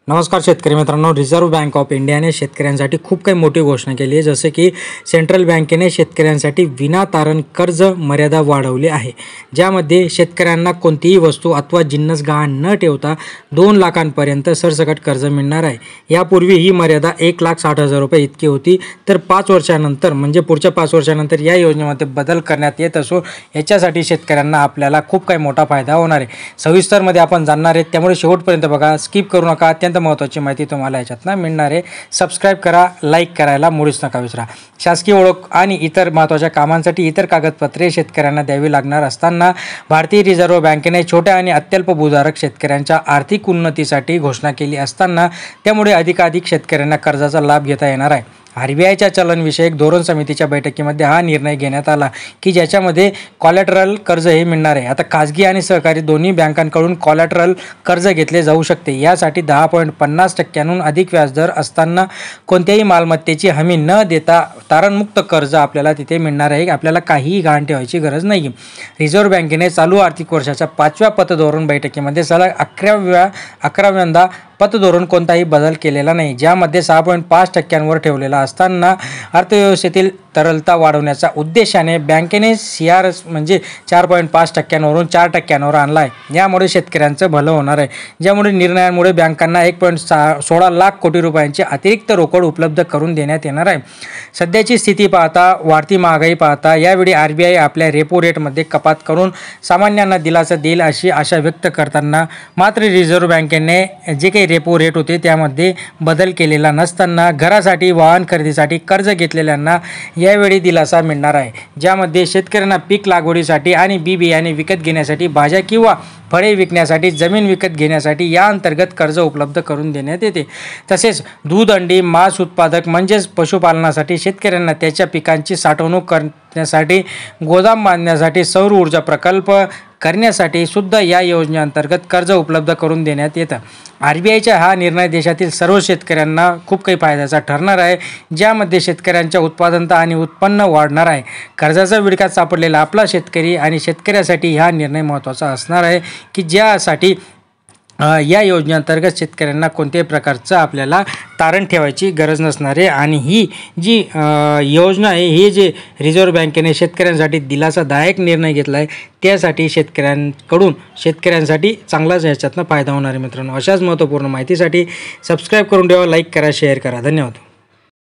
नमस्कार शेतकरी मित्रांनो, रिझर्व्ह बँक ऑफ इंडियाने शेतकऱ्यांसाठी खूप काही मोठी घोषणा केली आहे। जसे की सेंट्रल बँकेने शेतकऱ्यांसाठी विनातारण कर्ज मर्यादा वाढवली आहे, ज्यामध्ये शेतकऱ्यांना कोणतीही वस्तू अथवा जिन्नस गहाण न ठेवता 2 लाखांपर्यंत सरसकट कर्ज मिळणार आहे। यापूर्वी ही मर्यादा 1,60,000 रुपये इतकी होती, तर 5 वर्षानंतर म्हणजे पुढच्या 5 वर्षानंतर या योजनेमध्ये बदल करण्यात येत असून याच्यासाठी शेतकऱ्यांना आपल्याला खूप काही मोठा फायदा होणार आहे। सविस्तरमध्ये आपण जाणणार आहे, त्यामुळे शेवटपर्यंत बघा, स्किप करू नका। अत्यंत महत्त्वाची माहिती तुम्हाला याच्यातून मिळणार आहे। सबस्क्राइब करा, लाईक करायला मुळीच नका विसरा। शासकीय ओळख आणि इतर महत्त्वाच्या कामांसाठी इतर कागदपत्रे शेतकऱ्यांना द्यावी लागणार असताना भारतीय रिझर्व्ह बँकेने छोट्या आणि अत्यल्प भूधारक शेतकऱ्यांच्या आर्थिक उन्नतीसाठी घोषणा केली असताना त्यामुळे अधिकाधिक शेतकऱ्यांना कर्जाचा लाभ घेता येणार आहे। आरबीआयच्या चलनविषयक धोरण समितीच्या बैठकीमध्ये हा निर्णय घेण्यात आला की ज्याच्यामध्ये कॉलॅटरल कर्ज हे मिळणार आहे। आता खाजगी आणि सहकारी दोन्ही बँकांकडून कॉलॅटरल कर्ज घेतले जाऊ शकते। यासाठी 10.50% अधिक व्याजदर असताना कोणत्याही मालमत्तेची हमी न देता तारणमुक्त कर्ज आपल्याला तिथे मिळणार आहे। आपल्याला काहीही गहाण ठेवायची गरज नाही। रिझर्व्ह बँकेने चालू आर्थिक वर्षाच्या 5व्या पतधोरण बैठकीमध्ये सलग 11व्यांदा पतधोरण कोणताही बदल केलेला नाही, ज्यामध्ये 6.5% ठेवलेला असताना अर्थव्यवस्थेतील तरलता वाढवण्याच्या उद्देशाने बँकेने CR म्हणजे 4.5% 4% आणला आहे। यामुळे शेतकऱ्यांचं भलं होणार आहे, ज्यामुळे निर्णयामुळे बँकांना 1.16 लाख कोटी रुपयांची अतिरिक्त रोकड उपलब्ध करून देण्यात येणार आहे। सध्याची स्थिती पाहता, वाढती महागाई पाहता यावेळी आरबीआय आपल्या रेपो रेटमध्ये कपात करून सामान्यांना दिलासा देईल अशी आशा व्यक्त करताना मात्र रिझर्व्ह बँकेने जे काही रेपो रेट होते त्यामध्ये बदल केलेला नसताना घरासाठी वाहन खरेदीसाठी कर्ज घेतलेल्यांना यावेळी दिलासा मिळणार आहे, ज्यामध्ये शेतकऱ्यांना पीक लागवडीसाठी आणि बी बियाणे विकत घेण्यासाठी, भाज्या किंवा फळे विकण्यासाठी, जमीन विकत घेण्यासाठी या अंतर्गत कर्ज उपलब्ध करून देण्यात येते। तसेच दूध, अंडी, मांस उत्पादक म्हणजेच पशुपालनासाठी शेतकऱ्यांना त्याच्या पिकांची साठवणूक करण्यासाठी, गोदाम बांधण्यासाठी, सौर ऊर्जा प्रकल्प करण्यासाठी सुद्धा या योजनेअंतर्गत कर्ज उपलब्ध करून देण्यात येतं। आरबीआयचा हा निर्णय देशातील सर्व शेतकऱ्यांना खूप काही फायद्याचा ठरणार आहे, ज्यामध्ये शेतकऱ्यांच्या उत्पादनता आणि उत्पन्न वाढणार आहे। कर्जाचा विळख्यात सापडलेला आपला शेतकरी आणि शेतकऱ्यासाठी हा निर्णय महत्त्वाचा असणार आहे की ज्यासाठी या योजनेअंतर्गत शेतकऱ्यांना कोणत्याही प्रकारचं आपल्याला तारण ठेवायची गरज नसणार आहे। आणि ही जी योजना आहे, हे जे रिझर्व्ह बँकेने शेतकऱ्यांसाठी दिलासादायक निर्णय घेतला आहे त्यासाठी शेतकऱ्यांसाठी चांगलाच याच्यातनं फायदा होणार आहे। मित्रांनो, अशाच महत्त्वपूर्ण माहितीसाठी सबस्क्राईब करून ठेवा, लाईक करा, शेअर करा। धन्यवाद।